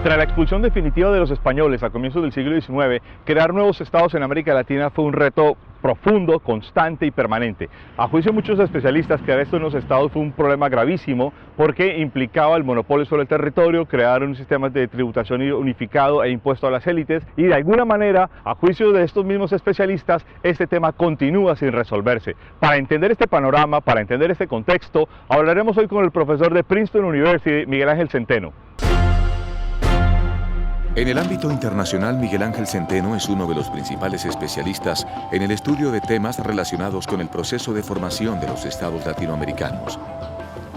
Tras la expulsión definitiva de los españoles a comienzos del siglo XIX, crear nuevos estados en América Latina fue un reto profundo, constante y permanente. A juicio de muchos especialistas, crear estos nuevos estados fue un problema gravísimo porque implicaba el monopolio sobre el territorio, crear un sistema de tributación unificado e impuesto a las élites y de alguna manera, a juicio de estos mismos especialistas, este tema continúa sin resolverse. Para entender este panorama, para entender este contexto, hablaremos hoy con el profesor de Princeton University, Miguel Ángel Centeno. En el ámbito internacional, Miguel Ángel Centeno es uno de los principales especialistas en el estudio de temas relacionados con el proceso de formación de los estados latinoamericanos.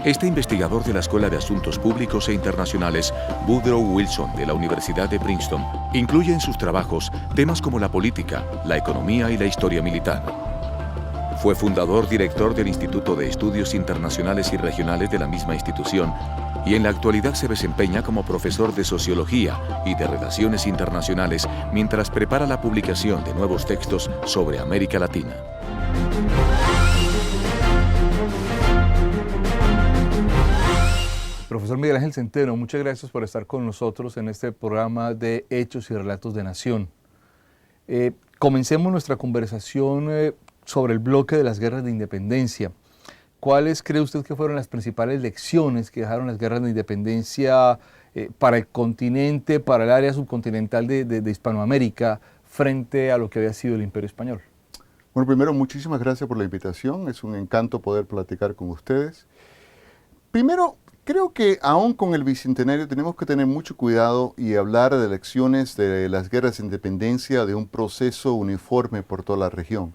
Este investigador de la Escuela de Asuntos Públicos e Internacionales, Woodrow Wilson, de la Universidad de Princeton, incluye en sus trabajos temas como la política, la economía y la historia militar. Fue fundador director del Instituto de Estudios Internacionales y Regionales de la misma institución, y en la actualidad se desempeña como profesor de Sociología y de Relaciones Internacionales mientras prepara la publicación de nuevos textos sobre América Latina. Profesor Miguel Ángel Centeno, muchas gracias por estar con nosotros en este programa de Hechos y Relatos de Nación. Comencemos nuestra conversación sobre el bloque de las guerras de independencia. ¿Cuáles cree usted que fueron las principales lecciones que dejaron las guerras de independencia para el continente, para el área subcontinental de Hispanoamérica, frente a lo que había sido el Imperio Español? Bueno, primero, muchísimas gracias por la invitación. Es un encanto poder platicar con ustedes. Primero, creo que aún con el Bicentenario tenemos que tener mucho cuidado y hablar de lecciones de las guerras de independencia, de un proceso uniforme por toda la región.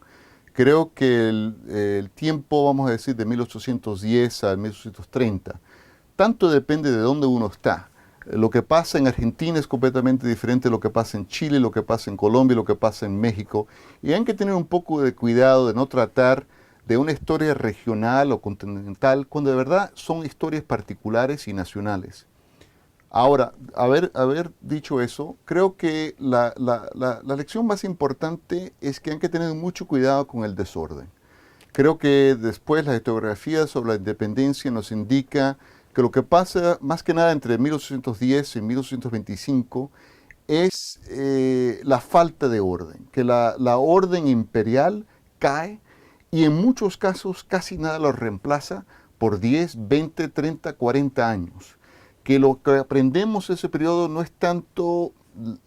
Creo que el tiempo, vamos a decir, de 1810 a 1830, tanto depende de dónde uno está. Lo que pasa en Argentina es completamente diferente de lo que pasa en Chile, lo que pasa en Colombia, lo que pasa en México. Y hay que tener un poco de cuidado de no tratar de una historia regional o continental, cuando de verdad son historias particulares y nacionales. Ahora, haber dicho eso, creo que la lección más importante es que hay que tener mucho cuidado con el desorden. Creo que después la historiografía sobre la independencia nos indica que lo que pasa más que nada entre 1810 y 1825 es la falta de orden, que la orden imperial cae y en muchos casos casi nada lo reemplaza por 10, 20, 30, 40 años. Que lo que aprendemos en ese periodo no es tanto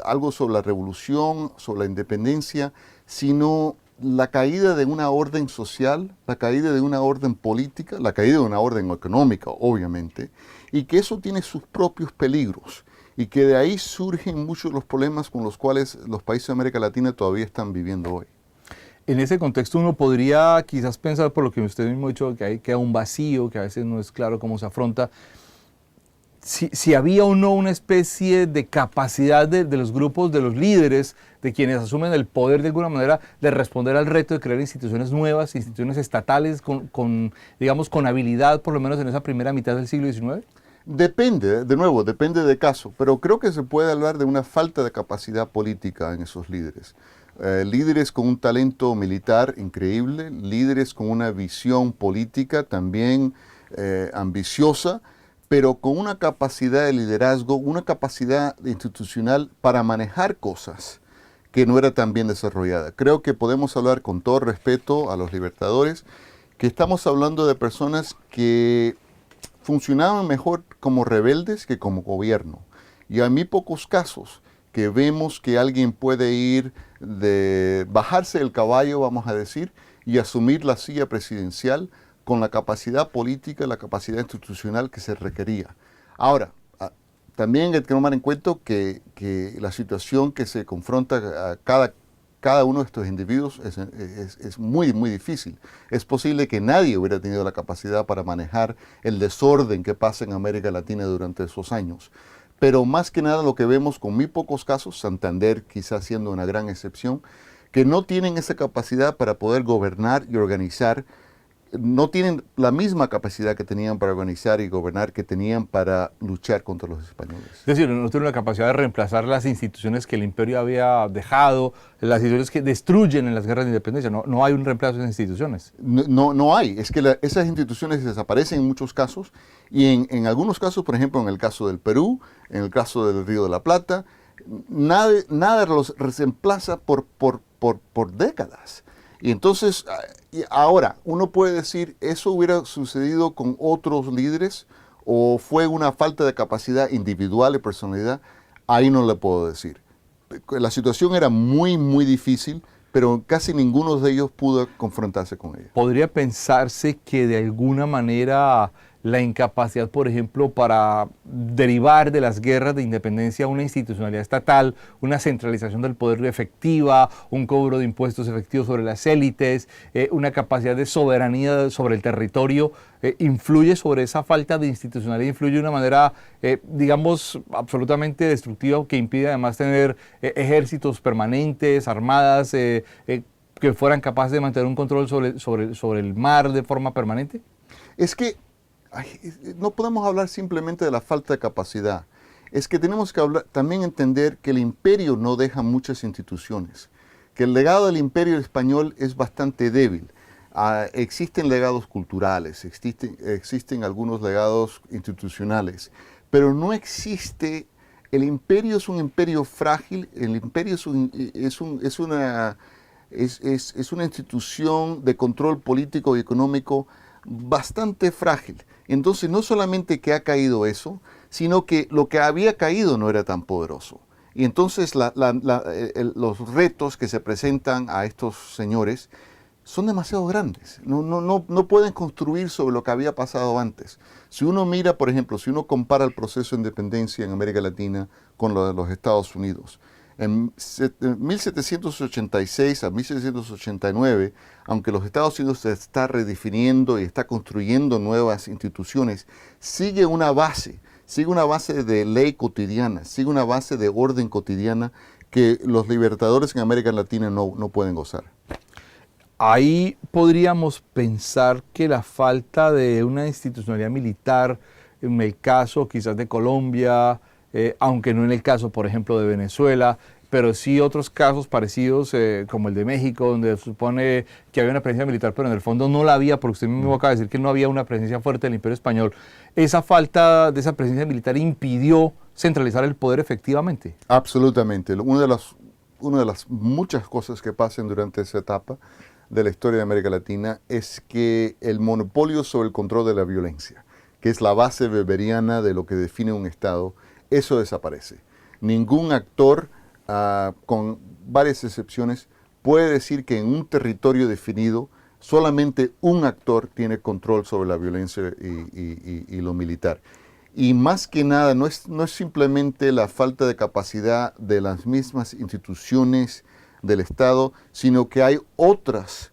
algo sobre la revolución, sobre la independencia, sino la caída de una orden social, la caída de una orden política, la caída de una orden económica, obviamente, y que eso tiene sus propios peligros, y que de ahí surgen muchos de los problemas con los cuales los países de América Latina todavía están viviendo hoy. En ese contexto uno podría quizás pensar, por lo que usted mismo ha dicho, que ahí queda un vacío, que a veces no es claro cómo se afronta. Si había o no una especie de capacidad de los grupos, de los líderes, de quienes asumen el poder de alguna manera, de responder al reto de crear instituciones nuevas, instituciones estatales digamos, con habilidad, por lo menos en esa primera mitad del siglo XIX. Depende, de nuevo, depende de caso, pero creo que se puede hablar de una falta de capacidad política en esos líderes. Líderes con un talento militar increíble, líderes con una visión política también ambiciosa, pero con una capacidad de liderazgo, una capacidad institucional para manejar cosas que no era tan bien desarrollada. Creo que podemos hablar con todo respeto a los libertadores, que estamos hablando de personas que funcionaban mejor como rebeldes que como gobierno. Y hay muy pocos casos que vemos que alguien puede bajarse del caballo, vamos a decir, y asumir la silla presidencial con la capacidad política, la capacidad institucional que se requería. Ahora, también hay que tomar en cuenta que la situación que se confronta a cada uno de estos individuos es muy, muy difícil. Es posible que nadie hubiera tenido la capacidad para manejar el desorden que pasa en América Latina durante esos años. Pero más que nada lo que vemos con muy pocos casos, Santander quizás siendo una gran excepción, que no tienen esa capacidad para poder gobernar y organizar, no tienen la misma capacidad que tenían para organizar y gobernar que tenían para luchar contra los españoles. Es decir, no tienen la capacidad de reemplazar las instituciones que el imperio había dejado, las instituciones que destruyen en las guerras de independencia. No hay un reemplazo de esas instituciones. No hay. Es que esas instituciones desaparecen en muchos casos y en algunos casos, por ejemplo, en el caso del Perú, en el caso del Río de la Plata, nada los reemplaza por décadas. Y entonces, ahora, uno puede decir, ¿eso hubiera sucedido con otros líderes o fue una falta de capacidad individual y personalidad? Ahí no le puedo decir. La situación era muy, muy difícil, pero casi ninguno de ellos pudo confrontarse con ella. ¿Podría pensarse que de alguna manera la incapacidad, por ejemplo, para derivar de las guerras de independencia una institucionalidad estatal, una centralización del poder efectiva, un cobro de impuestos efectivos sobre las élites, una capacidad de soberanía sobre el territorio, influye sobre esa falta de institucionalidad, influye de una manera, digamos, absolutamente destructiva que impide además tener ejércitos permanentes, armadas, que fueran capaces de mantener un control sobre el mar de forma permanente? Es que no podemos hablar simplemente de la falta de capacidad. Es que tenemos que también entender que el imperio no deja muchas instituciones, que el legado del imperio español es bastante débil. Existen legados culturales, existen algunos legados institucionales, pero no existe, el imperio es un imperio frágil, el imperio es una institución de control político y económico bastante frágil. Entonces no solamente que ha caído eso, sino que lo que había caído no era tan poderoso. Y entonces los retos que se presentan a estos señores son demasiado grandes. No pueden construir sobre lo que había pasado antes. Si uno mira, por ejemplo, si uno compara el proceso de independencia en América Latina con lo de los Estados Unidos, en 1786 a 1789, aunque los Estados Unidos se está redefiniendo y está construyendo nuevas instituciones, sigue una base de ley cotidiana, sigue una base de orden cotidiana que los libertadores en América Latina no pueden gozar. Ahí podríamos pensar que la falta de una institucionalidad militar, en el caso quizás de Colombia, aunque no en el caso, por ejemplo, de Venezuela, pero sí otros casos parecidos, como el de México, donde se supone que había una presencia militar, pero en el fondo no la había, porque usted mismo acaba de decir que no había una presencia fuerte del Imperio Español. ¿Esa falta de esa presencia militar impidió centralizar el poder efectivamente? Absolutamente. Una de las muchas cosas que pasan durante esa etapa de la historia de América Latina es que el monopolio sobre el control de la violencia, que es la base weberiana de lo que define un Estado, eso desaparece. Ningún actor, con varias excepciones, puede decir que en un territorio definido solamente un actor tiene control sobre la violencia y lo militar. Y más que nada, no es simplemente la falta de capacidad de las mismas instituciones del Estado, sino que hay otros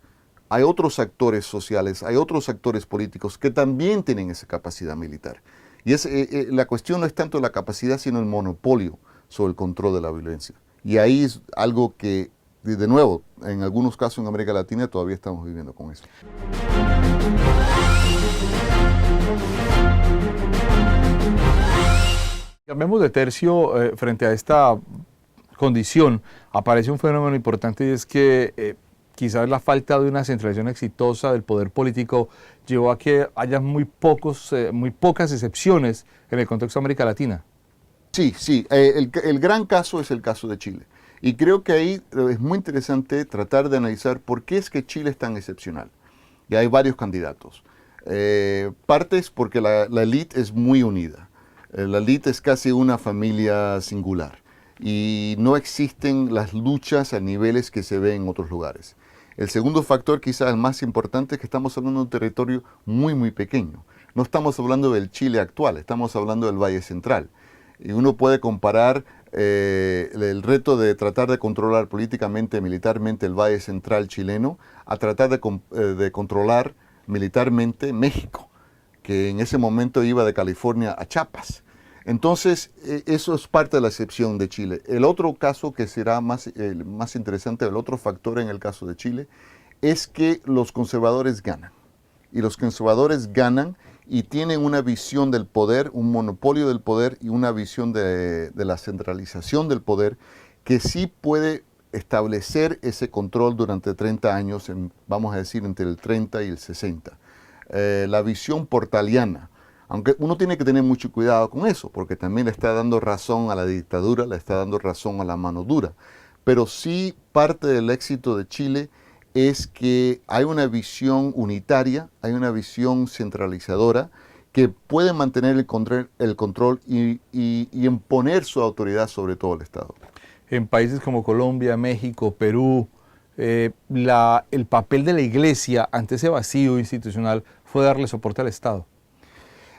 actores sociales, hay otros actores políticos que también tienen esa capacidad militar. Y la cuestión no es tanto la capacidad, sino el monopolio sobre el control de la violencia. Y ahí es algo que, de nuevo, en algunos casos en América Latina todavía estamos viviendo con eso. Cambiemos de tercio. Frente a esta condición aparece un fenómeno importante, y es que quizás la falta de una centralización exitosa del poder político llevó a que haya muy pocas excepciones en el contexto de América Latina. Sí. El gran caso es el caso de Chile. Y creo que ahí es muy interesante tratar de analizar por qué es que Chile es tan excepcional. Y hay varios candidatos. Parte es porque la élite es muy unida. La élite es casi una familia singular. Y no existen las luchas a niveles que se ven en otros lugares. El segundo factor, quizás el más importante, es que estamos hablando de un territorio muy, muy pequeño. No estamos hablando del Chile actual, estamos hablando del Valle Central. Y uno puede comparar el reto de tratar de controlar políticamente, militarmente el Valle Central chileno, a tratar de controlar militarmente México, que en ese momento iba de California a Chiapas. Entonces, eso es parte de la excepción de Chile. El otro caso que será más interesante, el otro factor en el caso de Chile, es que los conservadores ganan. Y los conservadores ganan y tienen una visión del poder, un monopolio del poder y una visión de la centralización del poder que sí puede establecer ese control durante 30 años, vamos a decir entre el 30 y el 60. La visión portaliana. Aunque uno tiene que tener mucho cuidado con eso, porque también le está dando razón a la dictadura, le está dando razón a la mano dura. Pero sí parte del éxito de Chile es que hay una visión unitaria, hay una visión centralizadora que puede mantener el control y imponer su autoridad sobre todo el Estado. En países como Colombia, México, Perú, el papel de la Iglesia ante ese vacío institucional fue darle soporte al Estado.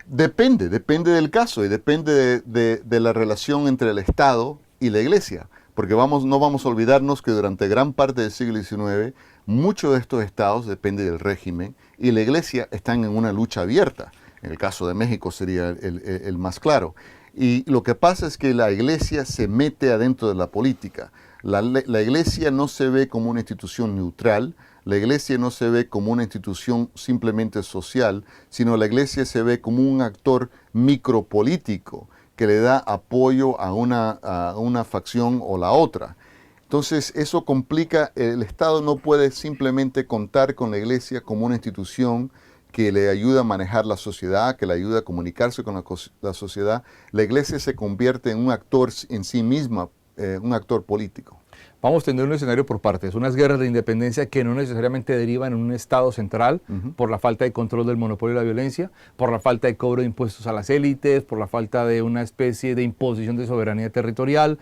Depende del caso y depende de la relación entre el Estado y la Iglesia, porque no vamos a olvidarnos que durante gran parte del siglo XIX muchos de estos estados dependen del régimen y la Iglesia están en una lucha abierta. En el caso de México sería el más claro. Y lo que pasa es que la Iglesia se mete adentro de la política. La Iglesia no se ve como una institución neutral, la Iglesia no se ve como una institución simplemente social, sino la Iglesia se ve como un actor micropolítico que le da apoyo a una facción o la otra. Entonces eso complica, el Estado no puede simplemente contar con la Iglesia como una institución que le ayuda a manejar la sociedad, que le ayuda a comunicarse con la sociedad. La Iglesia se convierte en un actor en sí misma, un actor político. Vamos a tener un escenario por partes, unas guerras de independencia que no necesariamente derivan en un Estado central por la falta de control del monopolio de la violencia, por la falta de cobro de impuestos a las élites, por la falta de una especie de imposición de soberanía territorial.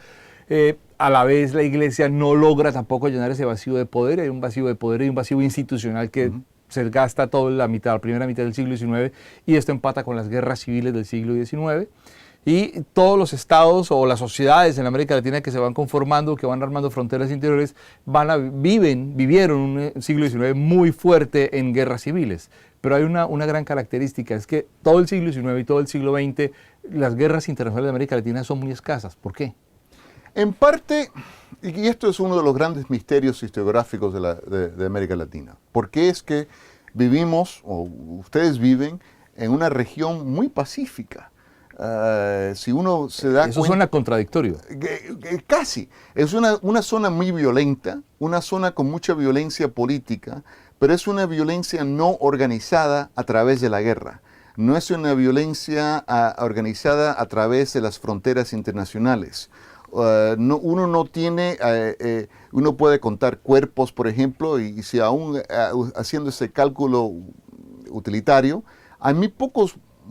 A la vez la Iglesia no logra tampoco llenar ese vacío de poder, hay un vacío de poder y un vacío institucional que se gasta toda la primera mitad del siglo XIX y esto empata con las guerras civiles del siglo XIX. Y todos los estados o las sociedades en América Latina que se van conformando, que van armando fronteras interiores, vivieron un siglo XIX muy fuerte en guerras civiles. Pero hay una gran característica, es que todo el siglo XIX y todo el siglo XX, las guerras internacionales de América Latina son muy escasas. ¿Por qué? En parte, y esto es uno de los grandes misterios historiográficos de América Latina, porque es que vivimos, o ustedes viven, en una región muy pacífica. Si uno se da cuenta... Eso suena contradictorio. Casi. Es una zona muy violenta, una zona con mucha violencia política, pero es una violencia no organizada a través de la guerra. No es una violencia organizada a través de las fronteras internacionales. Uno puede contar cuerpos, por ejemplo, y si aún haciendo ese cálculo utilitario, hay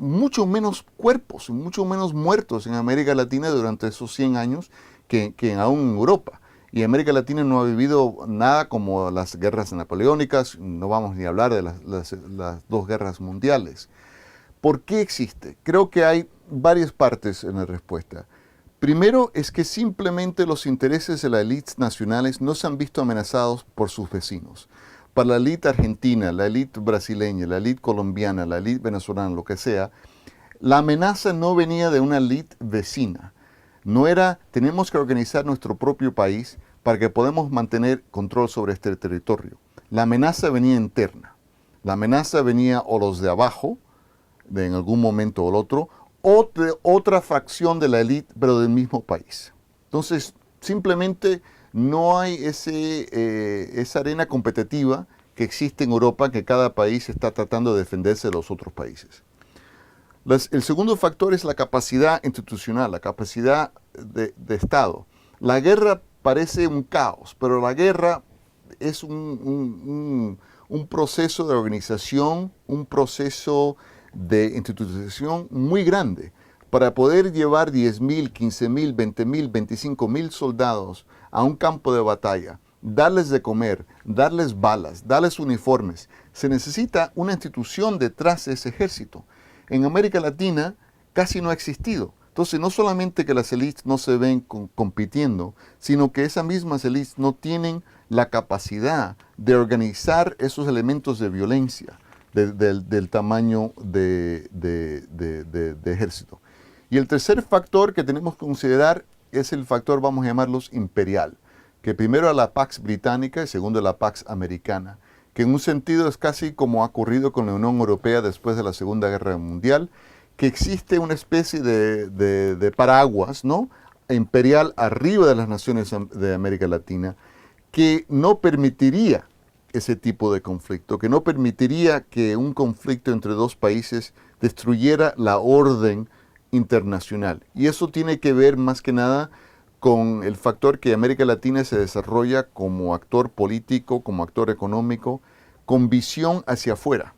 mucho menos cuerpos, mucho menos muertos en América Latina durante esos 100 años que aún en Europa. Y América Latina no ha vivido nada como las guerras napoleónicas, no vamos ni a hablar de las dos guerras mundiales. ¿Por qué existe? Creo que hay varias partes en la respuesta. Primero es que simplemente los intereses de las élites nacionales no se han visto amenazados por sus vecinos. Para la élite argentina, la élite brasileña, la élite colombiana, la élite venezolana, lo que sea, la amenaza no venía de una élite vecina. No era, tenemos que organizar nuestro propio país para que podamos mantener control sobre este territorio. La amenaza venía interna. La amenaza venía o los de abajo, en algún momento o el otro, o de otra fracción de la élite, pero del mismo país. Entonces, simplemente no hay esa arena competitiva que existe en Europa, que cada país está tratando de defenderse de los otros países. El segundo factor es la capacidad institucional, la capacidad de Estado. La guerra parece un caos, pero la guerra es un proceso de organización, un proceso de institucionalización muy grande. Para poder llevar 10.000, 15.000, 20.000, 25.000 soldados a un campo de batalla, darles de comer, darles balas, darles uniformes, se necesita una institución detrás de ese ejército. En América Latina casi no ha existido. Entonces, no solamente que las élites no se ven compitiendo, sino que esas mismas élites no tienen la capacidad de organizar esos elementos de violencia del tamaño de ejército. Y el tercer factor que tenemos que considerar es el factor, vamos a llamarlos, imperial, que primero es la Pax Británica y segundo es la Pax Americana, que en un sentido es casi como ha ocurrido con la Unión Europea después de la Segunda Guerra Mundial, que existe una especie de paraguas, ¿no?, imperial arriba de las naciones de América Latina, que no permitiría ese tipo de conflicto, que no permitiría que un conflicto entre dos países destruyera la orden internacional. Y eso tiene que ver más que nada con el factor que América Latina se desarrolla como actor político, como actor económico, con visión hacia afuera,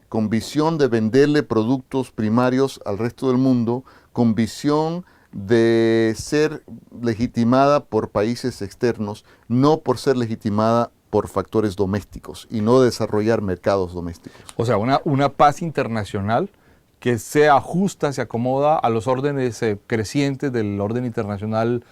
con visión de venderle productos primarios al resto del mundo, con visión de ser legitimada por países externos, no por ser legitimada por factores domésticos y no desarrollar mercados domésticos. O sea, una paz internacional que se ajusta, se acomoda a los órdenes crecientes del orden internacional,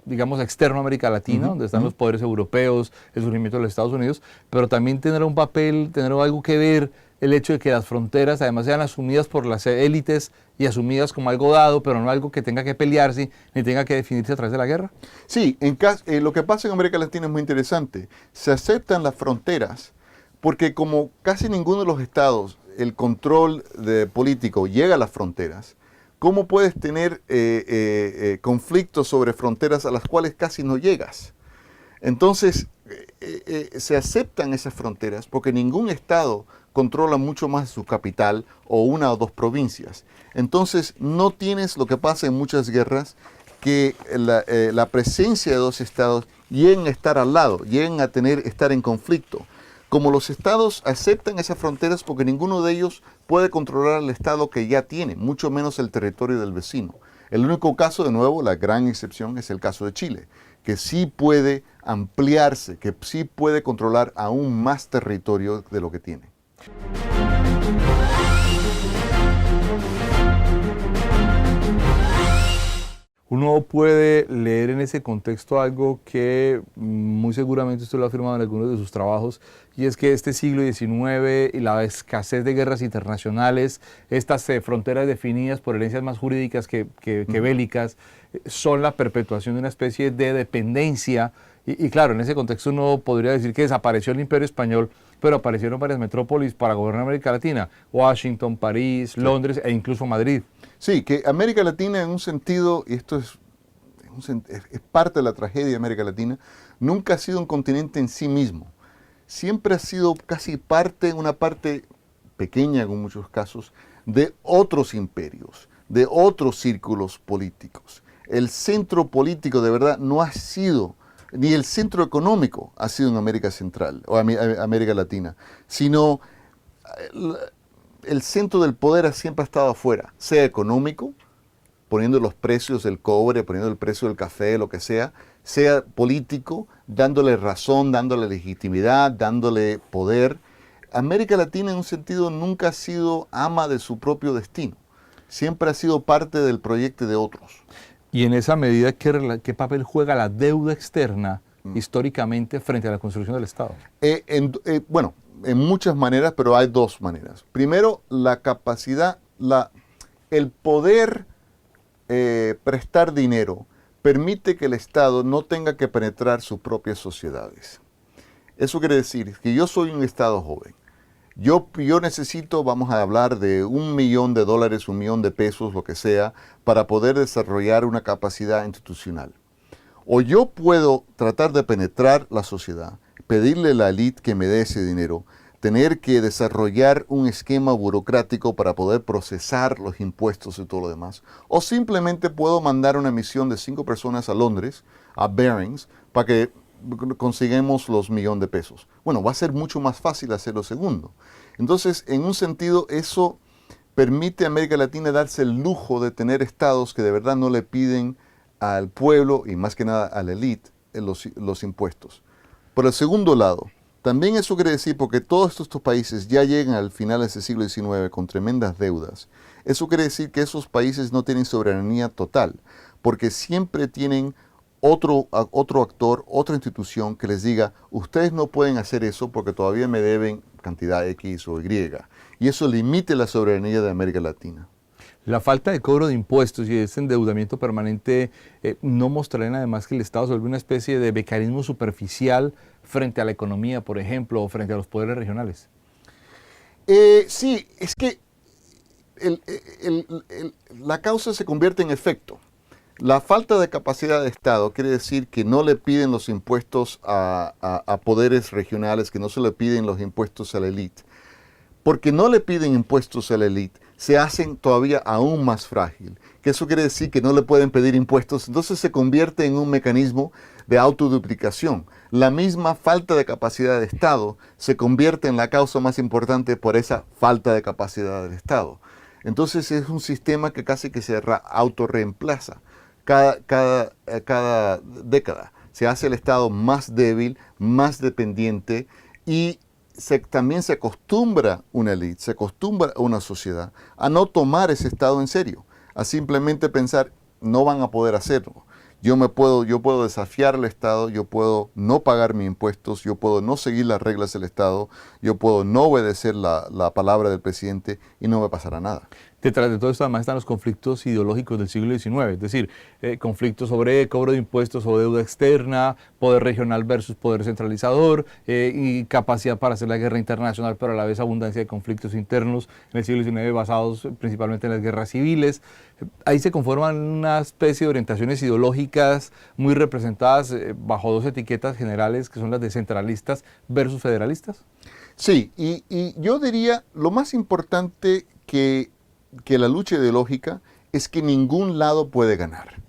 digamos, externo a América Latina, donde están los poderes europeos, el surgimiento de los Estados Unidos, pero también tendrá un papel, tendrá algo que ver el hecho de que las fronteras además sean asumidas por las élites y asumidas como algo dado, pero no algo que tenga que pelearse ni tenga que definirse a través de la guerra. Sí, lo que pasa en América Latina es muy interesante. Se aceptan las fronteras porque como casi ninguno de los estados, el control político llega a las fronteras, ¿cómo puedes tener conflictos sobre fronteras a las cuales casi no llegas? Entonces, se aceptan esas fronteras porque ningún estado controla mucho más su capital o una o dos provincias. Entonces, no tienes lo que pasa en muchas guerras, que la presencia de dos estados lleguen a estar al lado, lleguen a estar en conflicto. Como los estados aceptan esas fronteras porque ninguno de ellos puede controlar el estado que ya tiene, mucho menos el territorio del vecino. El único caso, de nuevo, la gran excepción, es el caso de Chile, que sí puede ampliarse, que sí puede controlar aún más territorio de lo que tiene. Uno puede leer en ese contexto algo que muy seguramente usted lo ha afirmado en algunos de sus trabajos, y es que este siglo XIX y la escasez de guerras internacionales, estas fronteras definidas por herencias más jurídicas que bélicas, son la perpetuación de una especie de dependencia. Y claro, en ese contexto uno podría decir que desapareció el Imperio Español, pero aparecieron varias metrópolis para gobernar América Latina: Washington, París, Londres e incluso Madrid. Sí, que América Latina en un sentido, y esto es parte de la tragedia de América Latina, nunca ha sido un continente en sí mismo. Siempre ha sido casi una parte pequeña en muchos casos, de otros imperios, de otros círculos políticos. El centro político de verdad no ha sido, ni el centro económico ha sido en América Central o América Latina, sino el centro del poder siempre ha estado afuera, sea económico, poniendo los precios del cobre, poniendo el precio del café, lo que sea político, dándole razón, dándole legitimidad, dándole poder. América Latina en un sentido nunca ha sido ama de su propio destino, siempre ha sido parte del proyecto de otros. Y en esa medida, ¿qué papel juega la deuda externa históricamente frente a la construcción del Estado? Bueno, en muchas maneras, pero hay dos maneras. Primero, la capacidad, el poder prestar dinero permite que el Estado no tenga que penetrar sus propias sociedades. Eso quiere decir que yo soy un Estado joven. Yo necesito, vamos a hablar de $1 millón, $1 millón de pesos, lo que sea, para poder desarrollar una capacidad institucional. O yo puedo tratar de penetrar la sociedad, pedirle a la élite que me dé ese dinero, tener que desarrollar un esquema burocrático para poder procesar los impuestos y todo lo demás. O simplemente puedo mandar una misión de 5 personas a Londres, a Barings, para que consigamos los $1 millón de pesos. Bueno, va a ser mucho más fácil hacer lo segundo. Entonces, en un sentido, eso permite a América Latina darse el lujo de tener estados que de verdad no le piden al pueblo y más que nada a la élite los impuestos. Por el segundo lado, También eso quiere decir, porque todos estos países ya llegan al final de ese siglo XIX con tremendas deudas, eso quiere decir que esos países no tienen soberanía total, porque siempre tienen otro actor, otra institución que les diga, ustedes no pueden hacer eso porque todavía me deben cantidad X o Y. Y eso limite la soberanía de América Latina. La falta de cobro de impuestos y ese endeudamiento permanente no mostrarían además que el Estado se vuelve una especie de mecanismo superficial frente a la economía, por ejemplo, o frente a los poderes regionales. Sí, es que la causa se convierte en efecto. La falta de capacidad de Estado quiere decir que no le piden los impuestos a poderes regionales, que no se le piden los impuestos a la élite. Porque no le piden impuestos a la élite, se hacen todavía aún más frágil. Que eso quiere decir que no le pueden pedir impuestos, entonces se convierte en un mecanismo de autoduplicación. La misma falta de capacidad de Estado se convierte en la causa más importante por esa falta de capacidad del Estado. Entonces es un sistema que casi que se autorreemplaza. Cada década se hace el Estado más débil, más dependiente y también se acostumbra una élite, se acostumbra una sociedad a no tomar ese Estado en serio, a simplemente pensar no van a poder hacerlo. Yo puedo desafiar al Estado, yo puedo no pagar mis impuestos, yo puedo no seguir las reglas del Estado, yo puedo no obedecer la palabra del presidente y no me pasará nada. Detrás de todo esto además están los conflictos ideológicos del siglo XIX, es decir, conflictos sobre cobro de impuestos o deuda externa, poder regional versus poder centralizador, y capacidad para hacer la guerra internacional, pero a la vez abundancia de conflictos internos en el siglo XIX basados principalmente en las guerras civiles. Ahí se conforman una especie de orientaciones ideológicas muy representadas bajo dos etiquetas generales que son las de centralistas versus federalistas. Sí, y yo diría lo más importante que la lucha ideológica es que ningún lado puede ganar.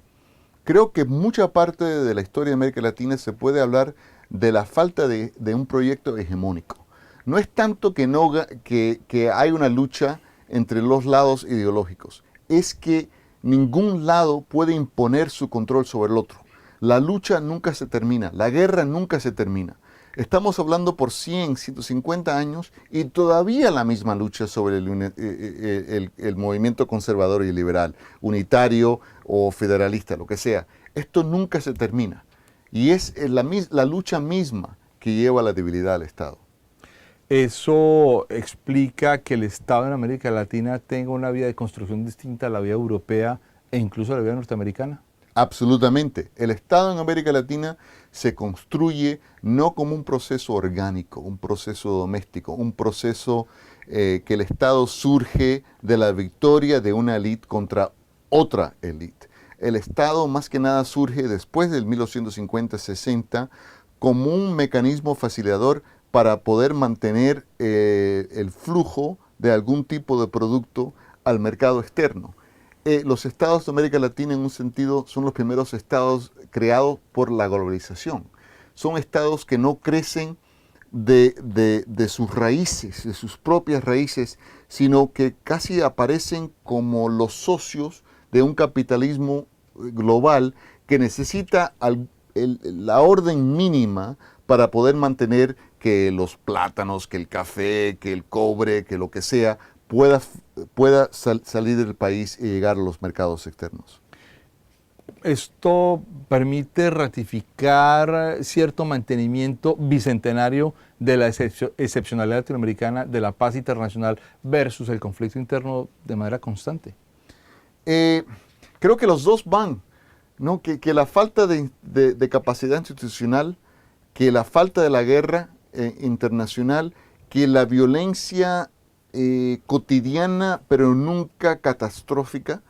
Creo que mucha parte de la historia de América Latina se puede hablar de la falta de un proyecto hegemónico. No es tanto que hay una lucha entre los lados ideológicos, es que ningún lado puede imponer su control sobre el otro. La lucha nunca se termina, la guerra nunca se termina. Estamos hablando por 100, 150 años y todavía la misma lucha sobre el movimiento conservador y liberal, unitario o federalista, lo que sea. Esto nunca se termina y es la lucha misma que lleva a la debilidad del Estado. ¿Eso explica que el Estado en América Latina tenga una vía de construcción distinta a la vía europea e incluso a la vía norteamericana? Absolutamente. El Estado en América Latina se construye no como un proceso orgánico, un proceso doméstico, un proceso que el Estado surge de la victoria de una élite contra otra élite. El Estado más que nada surge después del 1850-60 como un mecanismo facilitador para poder mantener el flujo de algún tipo de producto al mercado externo. Los estados de América Latina en un sentido son los primeros estados creados por la globalización. Son estados que no crecen de sus raíces, de sus propias raíces, sino que casi aparecen como los socios de un capitalismo global que necesita la orden mínima para poder mantener que los plátanos, que el café, que el cobre, que lo que sea, pueda salir del país y llegar a los mercados externos. Esto permite ratificar cierto mantenimiento bicentenario de la excepcionalidad latinoamericana, de la paz internacional versus el conflicto interno de manera constante. Creo que los dos van, ¿no? Que la falta de capacidad institucional, que la falta de la guerra internacional, que la violencia cotidiana pero nunca catastrófica,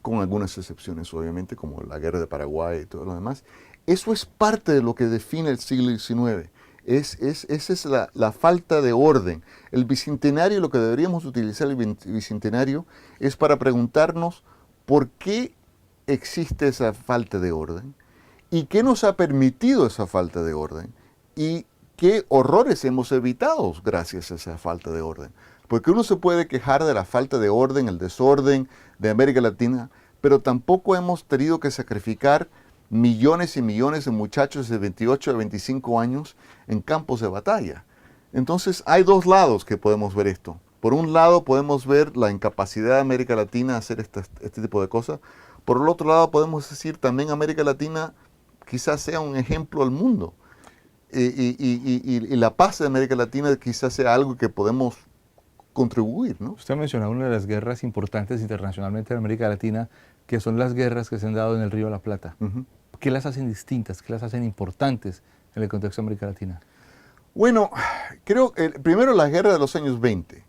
con algunas excepciones obviamente, como la guerra de Paraguay y todo lo demás. Eso es parte de lo que define el siglo XIX. Esa es la falta de orden. El Bicentenario, lo que deberíamos utilizar el Bicentenario, es para preguntarnos por qué existe esa falta de orden y qué nos ha permitido esa falta de orden y qué horrores hemos evitado gracias a esa falta de orden. Porque uno se puede quejar de la falta de orden, el desorden de América Latina, pero tampoco hemos tenido que sacrificar millones y millones de muchachos de 28 a 25 años en campos de batalla. Entonces hay dos lados que podemos ver esto. Por un lado podemos ver la incapacidad de América Latina de hacer este tipo de cosas. Por el otro lado podemos decir también América Latina quizás sea un ejemplo al mundo. Y la paz de América Latina quizás sea algo que podemos contribuir, ¿no? Usted mencionaba una de las guerras importantes internacionalmente en América Latina, que son las guerras que se han dado en el Río de la Plata. ¿Qué las hacen distintas? ¿Qué las hacen importantes en el contexto de América Latina? Bueno, creo que primero la guerra de los años 20,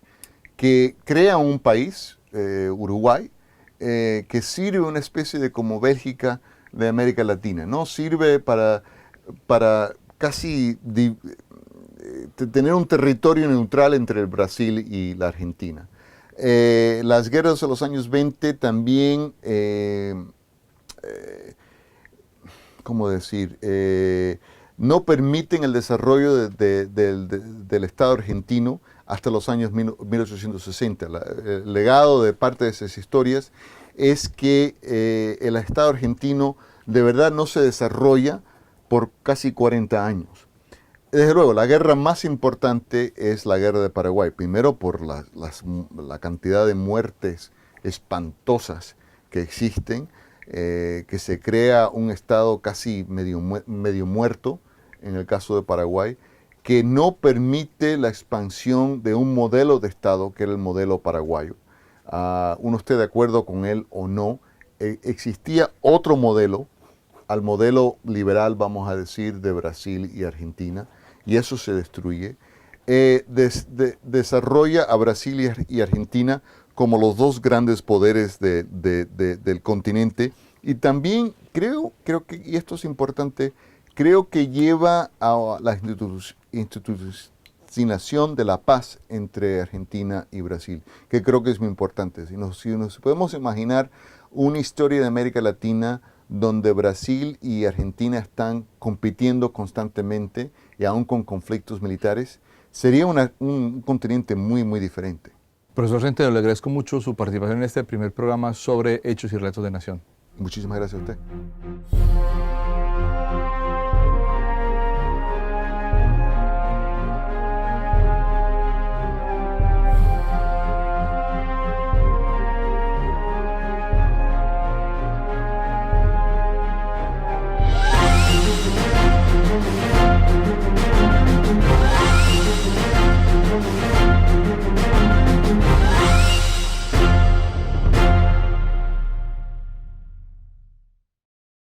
que crea un país, Uruguay, que sirve una especie de como Bélgica de América Latina, ¿no? Sirve para casi tener un territorio neutral entre el Brasil y la Argentina. Las guerras de los años 20 también, ¿cómo decir? No permiten el desarrollo del Estado argentino hasta los años 1860. El legado de parte de esas historias es que el Estado argentino de verdad no se desarrolla por casi 40 años. Desde luego, la guerra más importante es la guerra de Paraguay. Primero por la cantidad de muertes espantosas que existen, que se crea un Estado casi medio muerto, en el caso de Paraguay, que no permite la expansión de un modelo de Estado, que era el modelo paraguayo. Uno esté de acuerdo con él o no, existía otro modelo, al modelo liberal, vamos a decir, de Brasil y Argentina, y eso se destruye. Desarrolla a Brasil y Argentina como los dos grandes poderes del continente, y también creo que, y esto es importante, creo que lleva a la institucionalización de la paz entre Argentina y Brasil, que creo que es muy importante. Si nos podemos imaginar una historia de América Latina donde Brasil y Argentina están compitiendo constantemente y aún con conflictos militares, sería un continente muy, muy diferente. Profesor Centeno, le agradezco mucho su participación en este primer programa sobre Hechos y Relatos de Nación. Muchísimas gracias a usted.